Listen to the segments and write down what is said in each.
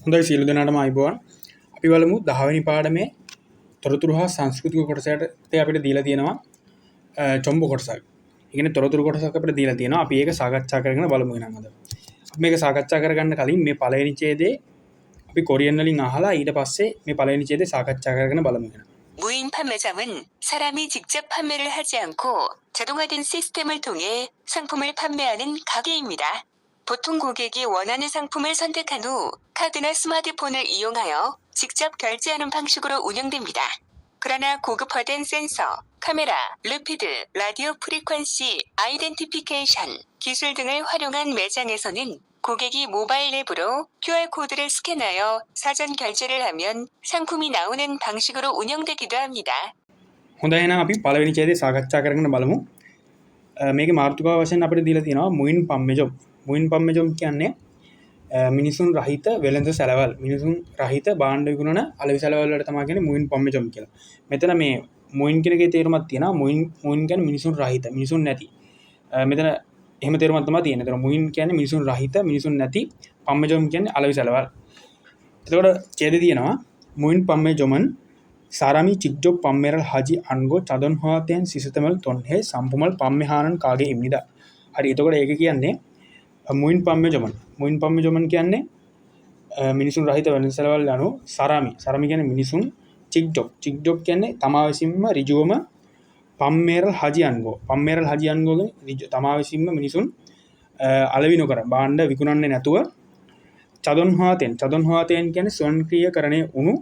හොඳයි සියලු දෙනාටම ආයුබෝවන්. අපි බලමු 10 වෙනි පාඩමේ තොරතුරු හා සංස්කෘතික කොටසට අපිට දීලා තියෙනවා චොම්බ කොටසක්. ඒ කියන්නේ තොරතුරු කොටසක් අපිට දීලා තියෙනවා. අපි ඒක සාකච්ඡා කරගෙන බලමු එහෙනම් අද. අපි මේක සාකච්ඡා කරගන්න කලින් මේ පළවෙනි ඡේදයේ අපි කොරියන් වලින් අහලා ඊට පස්සේ මේ පළවෙනි ඡේදය සාකච්ඡා කරගෙන බලමු එහෙනම්. 무인 판매점은 사람이 직접 판매를 하지 않고 자동화된 시스템을 통해 상품을 판매하는 가게입니다. 보통 고객이 원하는 상품을 선택한 후 카드나 스마트폰을 이용하여 직접 결제하는 방식으로 운영됩니다. 그러나 고급화된 센서, 카메라, 르피드, 라디오 프리퀀시, 아이덴티피케이션 기술 등을 활용한 매장에서는 고객이 모바일 앱으로 QR코드를 스캔하여 사전 결제를 하면 상품이 나오는 방식으로 운영되기도 합니다. හොඳයි එහෙනම් අපි පළවෙනි ඡේදය සාකච්ඡා කරගෙන බලමු. මේකේ මාතෘකාව වශයෙන් අපිට දීලා තියෙනවා මුයින් පම්මෙජොම්. මුයින් පම්මෙජොම් කියන්නේ මිනිසුන් රහිත වෙළඳ සැලවල්. මිනිසුන් රහිත භාණ්ඩ විකුණන අලෙවි සැලවල් වලට තමයි කියන්නේ මුයින් පම්මෙජොම් කියලා. මෙතන මේ මුයින් කියන එකේ තේරුමක් තියෙනවා. මුයින් කියන්නේ මිනිසුන් රහිත, මිනිසුන් නැති. මෙතන එහෙම තේරුමක් තමයි තියෙන්නේ. ඒතර මුයින් කියන්නේ මිනිසුන් රහිත, මිනිසුන් නැති. පම්මෙජොම් කියන්නේ අලෙවි සැලවල්. එතකොට ඡේදය තියෙනවා මුයින් පම්මෙජොමන් सारामी चिकजोब पम्मेरल हाजी अनगो चदन हातेन सिसतमल तोन्हे संपुमल पम्मेहानन कागे इम्निदा हरि එතකොට ඒක කියන්නේ මුයින් පම්මෙජොමන් කියන්නේ මිනිසුන් රහිත වෙනසලවල් යනු සාරාමි කියන්නේ මිනිසුන් චික්ජොබ් කියන්නේ තමා විසින්ම ඍජුවම පම්මේරල් හජි අන්ගෝ කියන්නේ තමා විසින්ම මිනිසුන් අලෙවි නොකර භාණ්ඩ විකුණන්නේ නැතුව චදොන් හාතෙන් කියන්නේ ස්වයංක්‍රීයකරණය වුණු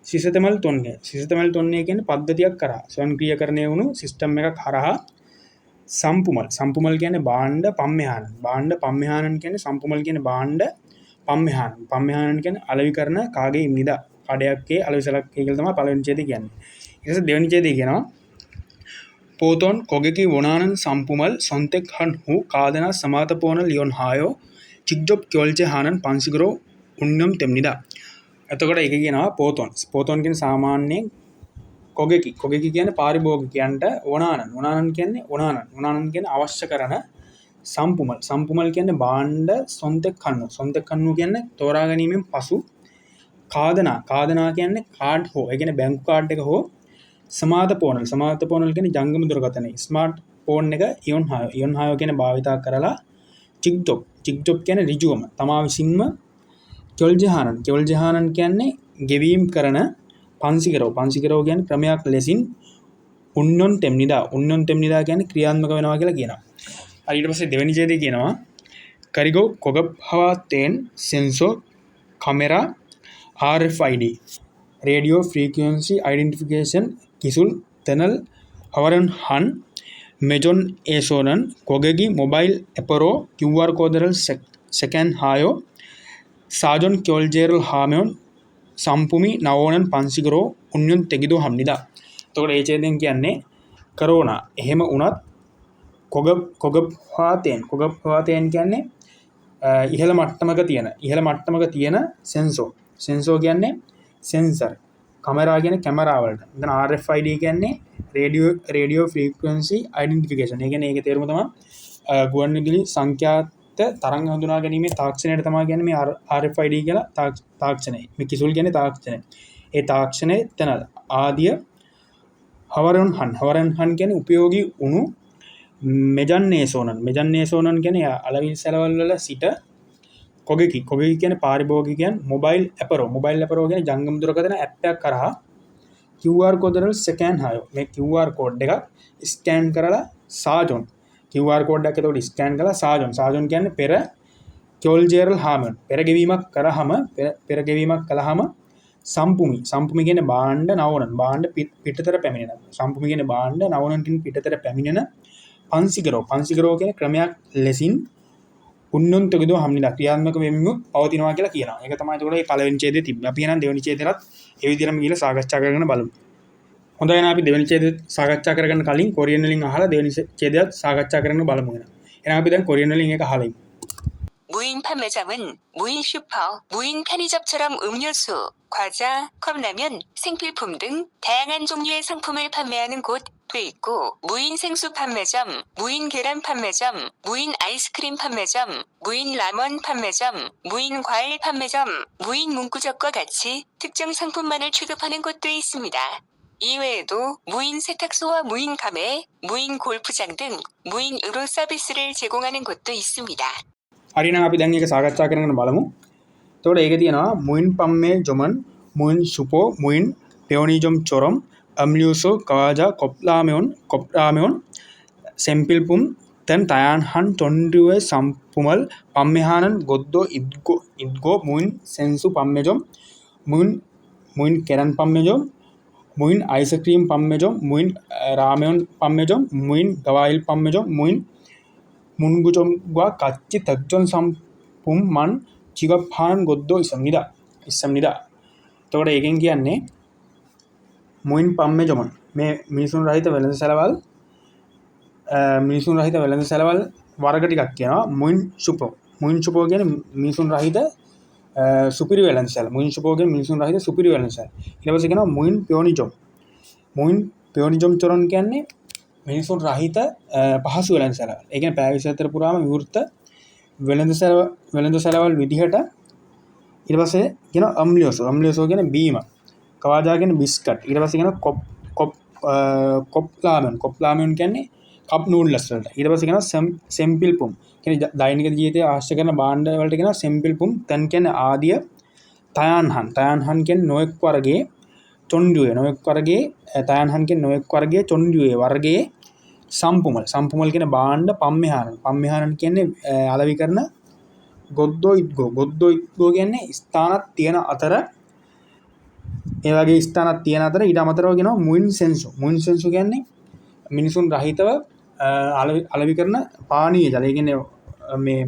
සිසතමල් තොන්නේ කියන්නේ පද්ධතියක් කරා ස්වයංක්‍රීයකරණය වුණු සිස්ටම් එකක් හරහා සම්පුමල් කියන්නේ භාණ්ඩ පම්මෙහානන් කියන්නේ සම්පුමල් කියන්නේ භාණ්ඩ පම්මෙහානන් කියන්නේ අලෙවි කරන කාගේ ඉම්නිදා කඩයක්ගේ අලෙවිසලක් කියලා තමයි පළවෙනි ඡේදය කියන්නේ. ඊට පස්සේ දෙවෙනි ඡේදය කියනවා පෝතොන් කොගෙකි වොනානන් සම්පුමල් සොන්තෙක් හන් හු කාදනා සමාතපෝන ලියොන් හායෝ චික්ජොබ් කියොල්චේ හානන් පන්සිගරෝ උන්නම් තෙම්නිදා. එතකොට ඒක කියනවා පෝතොන් කියන්නේ සාමාන්‍යයෙන් කොගෙකි කියන්නේ පාරිභෝගිකයන්ට වනානන් කියන්නේ අවශ්‍ය කරන සම්පුමල් කියන්නේ භාණ්ඩ සොන්තෙක් කන්නු කියන්නේ තෝරා ගැනීමෙන් පසු කාදනා කියන්නේ කාඩ් හෝ ඒ කියන්නේ බැංකු කාඩ් එක හෝ සමාතපෝනල් කියන්නේ ජංගම දුරකථනය ස්මාර්ට් ෆෝන් එක ඉයොන් හායෝ කියන්නේ භාවිතා කරලා චික්ජොබ් කියන්නේ ඍජුවම තමා විසින්ම කෙවල්ජහානන් කියන්නේ ගෙවීම් කරන පන්සිකරෝ කියන්නේ ක්‍රමයක් ලෙසින් උන්නොන් තෙම්නිදා කියන්නේ ක්‍රියාත්මක වෙනවා කියලා කියනවා. ඊට පස්සේ දෙවෙනි ඡේදය කියනවා කරිගෝ කොගබ් හවාතෙන් sensor camera RFID radio frequency identification කිසුල් තනල් හවරන් හන් මෙජොන් ඒසෝනන් කොගෙගි මොබයිල් එපරෝ QR කෝදරල් සෙකන් හායෝ සාජොන් කියොල්ජේරල් හාමයොන් සම්පුමි නවෝනන් පන්සිකරෝ උන්යොන් තෙගිදෝ හම්නිදා. එතකොට ඒ ඡේදයෙන් කියන්නේ කරෝනා එහෙම වුණත් කොගබ් හවාතෙන් කියන්නේ ඉහළ මට්ටමක තියෙන සෙන්සෝ කියන්නේ සෙන්සර් කැමරා කියන්නේ කැමරා වලට. එතන RFID කියන්නේ රේඩියෝ ෆ්‍රීකවෙන්සි අයිඩෙන්ටිෆිකේෂන්. ඒ කියන්නේ ඒකේ තේරුම තමයි ගුවන්විදුලි සංඛ්‍යාත තරංග හඳුනා ගැනීමේ තාක්ෂණයට තමයි කියන්නේ මේ RFID කියලා තාක්ෂණය. මේ කිසුල් කියන්නේ තාක්ෂණය. ඒ තාක්ෂණය එතන ආදිය හවරන් හන් කියන්නේ උපයෝගී වුණු මෙජන්නේසෝනන් කියන්නේ අලෙවි සැලවල් වල සිට කොගෙකි කියන්නේ පාරිභෝගිකයන් මොබයිල් ඇපරෝ කියන්නේ ජංගම දුරකථන ඇප් එකක් කරා QR කෝඩරල් ස්කෑන් හායෝ මේ QR කෝඩ් එක ස්කෑන් කරලා සාජොන් QR කෝඩ් එක එතකොට ස්කෑන් කරලා සාජොන් කියන්නේ පෙර කියොල්ජේරල් හාමන් පෙරගෙවීමක් කළාම සම්පුමි කියන්නේ භාණ්ඩ නවෝනන් පිටතට පැමිණෙන සම්පුමි කියන්නේ භාණ්ඩ නවෝනන් කියන පිටතට පැමිණෙන පන්සිකරෝ කියන ක්‍රමයක් ලෙසින් උන්නොන් තෙගිදෝ හම්නිදා ක්‍රියාත්මක වෙමින් පවතිනවා කියලා කියනවා. ඒක තමයි ඒකට මේ පළවෙනි ඡේදයේ තිබ්බේ. අපි එහෙනම් දෙවෙනි ඡේදයටත් ඒ විදිහටම ගිහලා සාකච්ඡා කරගෙන බලමු. හොඳයි එහෙනම් අපි දෙවෙනි ඡේදය සාකච්ඡා කරගන්න කලින් කොරියන් වලින් අහලා දෙවෙනි ඡේදයත් සාකච්ඡා කරන්න බලමු එහෙනම්. එහෙනම් අපි දැන් කොරියන් වලින් එක අහලා ඉමු. 무인 판매점은 무인 슈퍼, 무인 편의점처럼 음료수, 과자, 컵라면, 생필품 등 다양한 종류의 상품을 판매하는 곳 돼 있고, 무인 생수 판매점, 무인 계란 판매점, 무인 아이스크림 판매점, 무인 라면 판매점, 무인 과일 판매점, 무인 문구점과 같이 특정 상품만을 취급하는 곳도 있습니다. 이외에도 무인 세탁소와 무인 가게, 무인 골프장 등 무인 의료 서비스를 제공하는 곳도 있습니다. හරි නම් අපි දැන් ඒක සාකච්ඡා කරගෙන බලමු. එතකොට ඒකේ තියෙනවා මුයින් පම්මේ ජොමන්, මුයින් සුපෝ, මුයින් peonium chorum, amliuso, kawaja, koplameon, sempilpum, then tayanhan tonduwe sampumal, pammehanan, goddo, idgo, muin sensu pammejom, muin keran pammejom, muin ice cream pammejom, muin ramen pammejom, muin gawail pammejom, muin මුන්ගුජොම්වා Kachchi තක්ජොන් සම්පුම් මන් චිගප්හාන් ගොද්දෝ ඉසම්නිදා. එතකොට ඒකෙන් කියන්නේ මුයින් පම්මේ ජොමන් මේ මිනිසුන් රහිත වෙළඳ සැලවල් වර්ග ටිකක් කියනවා. මුයින් සුපෝ කියන්නේ මිනිසුන් රහිත සුපිරි වෙළඳ සැල. මුයින් සුපෝ කියන්නේ මිනිසුන් රහිත සුපිරි වෙළඳ සැල. ඊට පස්සේ කියනවා මුයින් පියෝනිජොම් චොරන් කියන්නේ මිනිසුන් රහිත පහසු වෙළඳ සැලවල්. ඒ කියන්නේ පැය 24 පුරාම විවෘත වෙළඳ සැලවල් විදිහට. ඊට පස්සේ කියනවා අම්ලියෝසෝ කියන්නේ බීම. කවාජා කියන්නේ බිස්කට්. ඊට පස්සේ කියනවා කොප්ලාමෙන් කියන්නේ කප් නූඩ්ලස් වලට. ඊට පස්සේ කියනවා සෙම්පිල්පුම් කියන්නේ දෛනික ජීවිතයේ අවශ්‍ය කරන භාණ්ඩ වලට කියනවා සෙම්පිල්පුම්. තන් කියන්නේ ආදිය. තයන්හන් කියන්නේ නොඑක් වර්ගයේ චොන්ඩුවේ තයන්හන් කියන්නේ නොඑක් වර්ගයේ චොන්ඩුවේ වර්ගයේ සම්පුමල් කියන භාණ්ඩ පම්මෙහාරන් කියන්නේ අලෙවි කරන ගොද්දෝ ඉද්ගෝ කියන්නේ ස්ථානක් තියෙන අතර ඒ වගේ ස්ථානක් තියෙන අතර ඊට අමතරව කියනවා මුයින් සෙන්සු කියන්නේ මිනිසුන් රහිතව අලෙවි කරන පානීය ජලය. කියන්නේ මේ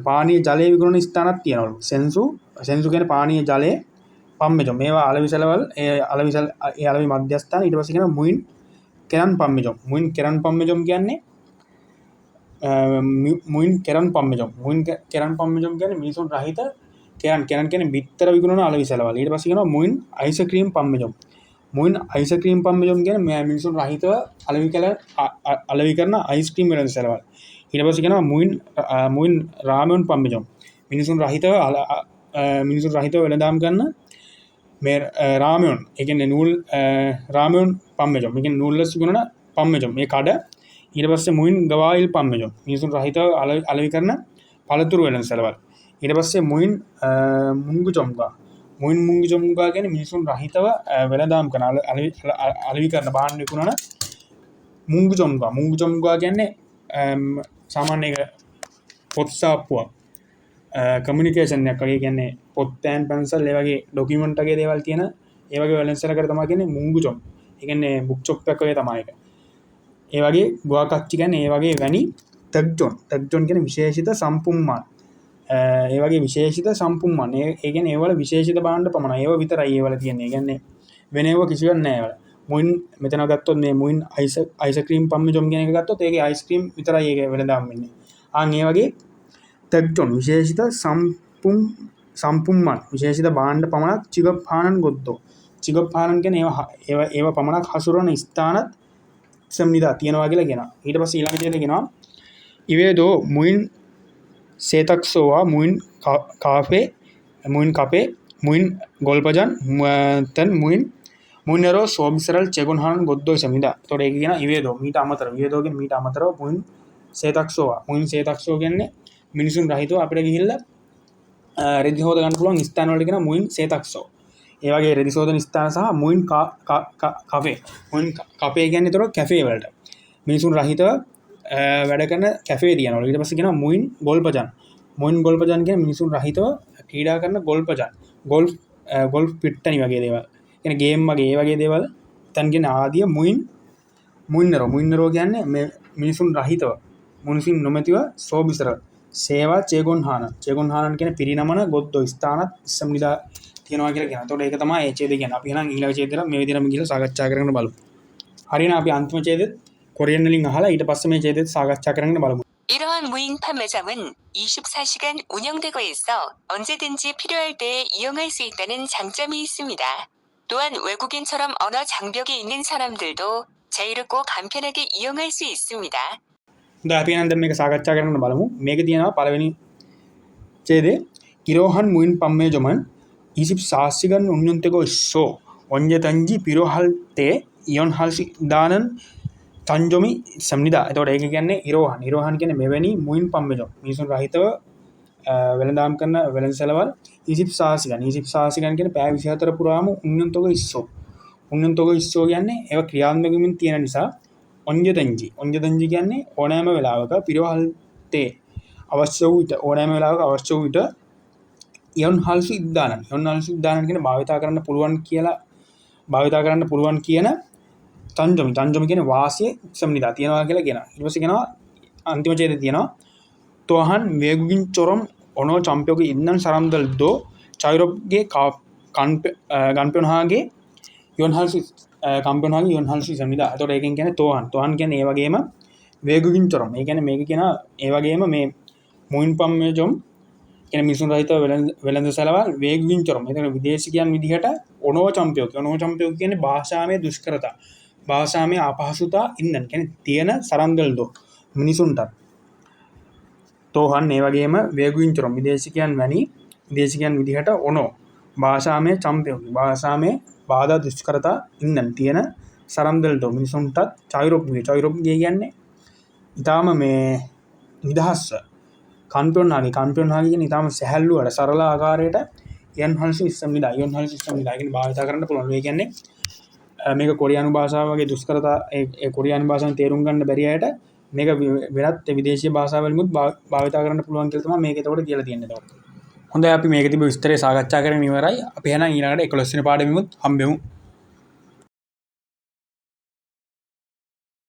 පානීය ජලය විකුණන ස්ථානක් තියෙනවලු. සෙන්සු කියන්නේ පානීය ජලය. පම්මෙජොම් මේවා අලෙවි සැලවල් ඒ අලෙවි මධ්‍යස්ථාන. ඊට පස්සේ කියනවා මුයින් කෙරන් පම්මෙජොම් කියන්නේ මුයින් කෙරන් පම්මෙජොම් කියන්නේ මිනිසුන් රහිත කෙරන් කියන්නේ බිත්තර විකුණන අලෙවි සැලවල්. ඊට පස්සේ කියනවා මුයින් අයිස්ක්‍රීම් පම්මෙජොම් කියන්නේ මිනිසුන් රහිතව අලෙවි කරන අයිස්ක්‍රීම් වෙළඳ සැලවල්. ඊට පස්සේ කියනවා මුයින් රාමෙන් පම්මෙජොම් මිනිසුන් රහිතව වෙළඳාම් කරන මේ රාමයන්. ඒ කියන්නේ නූල් රාමයන් පම්මෙජොම්. ඒ කියන්නේ නූල්ලස් විකුණන පම්මෙජොම් මේ කඩ. ඊට පස්සේ මුයින් ගවායිල් පම්මෙජොම් මිනිසුන් රහිතව අලෙවි කරන පළතුරු වෙළඳ සැලවල්. ඊට පස්සේ මුයින් මුංගුජොම්ගා කියන්නේ මිනිසුන් රහිතව වෙළඳාම් කරන අලෙවි කරන භාණ්ඩ විකුණන මුංගුජොම්ගා කියන්නේ සාමාන්‍ය පොත් සාප්පුවක් කමියුනිකේෂන් එකක් වගේ. කියන්නේ පොත්තෑන් පැන්සල් ඒ වගේ ඩොකියුමන්ට් වගේ දේවල් තියෙන ඒ වගේ වෙළඳ සැලකට තමයි කියන්නේ මුංගුජොම්. ඒ කියන්නේ බුක් ෂොප් එකක් වගේ තමයි ඒක. ඒ වගේ ගුවාකච්චි කියන්නේ ඒ වගේ වැනි තක්ජොන් කියන්නේ විශේෂිත සම්පුම්මන්. ඒ වගේ විශේෂිත සම්පුම්මන්. ඒ කියන්නේ ඒවල විශේෂිත භාණ්ඩ පමණයි. ඒව විතරයි ඒවල තියෙන්නේ. ඒ කියන්නේ වෙන ඒවා කිසිවක් නැහැ ඒවල. මුයින් මෙතන ගත්තොත් මේ මුයින් අයිස්ක්‍රීම් පම්මෙජොම් කියන එක ගත්තොත් ඒකේ අයිස්ක්‍රීම් විතරයි ඒක වෙළඳාම් වෙන්නේ. ඒ වගේ තක්ජොන් විශේෂිත සම්පුම්මන් විශේෂිත භාණ්ඩ පමණක් චිගප්හානන් ගොද්දෝ. චිගප්හානන් කියන්නේ ඒවා පමණක් හසුරවන ස්ථානත් සම්නිදා තියෙනවා කියලා කියනවා. ඊට පස්සේ ඊළඟ විදිහට කියනවා ඉවේදෝ මුයින් සේතක්සෝවා මුයින් කපේ මුයින් ගොල්පජන් තන් මුයිනරෝ සෝබිසරල් චෙගොන්හානන් ගොද්දෝ සම්නිදා. එතකොට ඒක කියනවා ඉවේදෝ මීට අමතරව මුයින් සේතක්සෝ කියන්නේ මිනිසුන් රහිතව අපිට ගිහිල්ලා රෙදි හොද ගන්න පුළුවන් ස්ථාන වලට කියන මුයින් සේතක්සෝ. ඒ වගේ රෙදි සෝදන ස්ථාන සහ මුයින් කපේ කියන්නේ ඒතර කැෆේ වලට මිනිසුන් රහිතව වැඩ කරන කැෆේ තියෙනවා. ඊට පස්සේ කියනවා මුයින් ගොල්පජන් කියන්නේ මිනිසුන් රහිතව ක්‍රීඩා කරන ගොල්ෆ් පිට්ටනි වගේ දේවල්. කියන්නේ ගේම් වගේ ඒ වගේ දේවල් තන් කියන ආදිය මුයින්නරෝ කියන්නේ මේ මිනිසුන් රහිතව මුනිසින් නොමැතිව සෝබිසර සේවා චේගොන්හානන් කියන පිරිනමන ගොද්දෝ ස්ථානත් සම්නිදා තියෙනවා කියලා කියනවා. එතකොට ඒක තමයි ඒ ඡේදය කියන්නේ. අපි එහෙනම් ඊළඟ ඡේදෙට මේ විදිහටම ගිහලා සාකච්ඡා කරගෙන බලමු. හරියනම් අපි අන්තිම ඡේදෙත් කොරියන් වලින් අහලා ඊට පස්සේ මේ ඡේදෙත් සාකච්ඡා කරගෙන බලමු. 이러한 무인 판매점은 24시간 운영되고 있어 언제든지 필요할 때 이용할 수 있다는 장점이 있습니다. 또한 외국인처럼 언어 장벽이 있는 사람들도 자유롭고 간편하게 이용할 수 있습니다. හොඳයි අපි එහෙනම් දැන් මේක සාකච්ඡා කරන්න බලමු. මේකේ තියෙනවා පළවෙනි ඡේදයේ කිරෝහන් මුයින් පම්මේජොමන් 24시간 운영되고 있어. 언제든지 필요할 때 이용할 수 있다는 장점이 있습니다. එතකොට ඒක කියන්නේ ඉරෝහන් කියන්නේ මෙවැනි මුයින් පම්මේජොම් මිනිසුන් රහිතව වෙළඳාම් කරන වෙළඳසැලවල් 24시간 කියන්නේ පැය 24 පුරාම 운영되고 있어. 운영되고 있어 කියන්නේ ඒවා ක්‍රියාත්මක වෙමින් තියෙන නිසා 언제든지 කියන්නේ ඕනෑම වෙලාවක 필요할 때 අවශ්‍ය වූ විට ඕනෑම වෙලාවක අවශ්‍ය වූ විට 이용할 수 있다는 කියන්නේ භාවිතා කරන්න පුළුවන් කියන 장점이 කියන්නේ වාසිය 있습니다. තියෙනවා කියලා කියනවා. ඊට පස්සේ කියනවා අන්තිම ඡේදයේ තියෙනවා 또한 외국인처럼 언어 장벽이 있는 사람들도 자유롭게 간편하게 이용할 수 있습니다. එතකොට ඒකෙන් කියන්නේ 또한 කියන්නේ ඒ වගේම 외국인처럼 ඒ කියන්නේ මේක කියන ඒ වගේම මේ මුයින් පම්මේජොම් කියන්නේ මිනිසුන් රහිතව වෙළඳසැලවල් 외국인처럼 එතන විදේශිකයන් විදිහට 언어 장벽 කියන්නේ භාෂාවේ දුෂ්කරතා භාෂාවේ අපහසුතා ඉන්නන් කියන්නේ තියෙන සරන්දල්දෝ මිනිසුන්ට තෝහන් ඒ වගේම 외국인처럼 විදේශිකයන් විදිහට 언어 භාෂාවේ 장벽 භාෂාවේ බාධා දුෂ්කරතා ඉන්නන් තියෙන සරන්දල්දෝ මිනිසුන්ට 자유롭게 කියන්නේ ඊටාම මේ නිදහස් 간편하게 කියන්නේ ඊටාම සැහැල්ලුවට සරල ආකාරයට 이용할 수 있습니다. කියන්නේ භාවිතා කරන්න පුළුවන්. ඒ කියන්නේ මේක කොරියානු භාෂාව වගේ දුෂ්කරතා ඒ කොරියානු භාෂාවෙන් තේරුම් ගන්න බැරි අයට මේක වෙනත් විදේශීය භාෂාවලින්මුත් භාවිතා කරන්න පුළුවන් කියලා තමයි මේක එතකොට කියලා තියෙන්නේ. එතකොට හොඳයි අපි මේක තිබු විස්තරය සාකච්ඡා කරගෙන ඉවරයි. අපි එහෙනම් ඊළඟට 11 වෙනි පාඩමෙමුත් හම්බෙමු.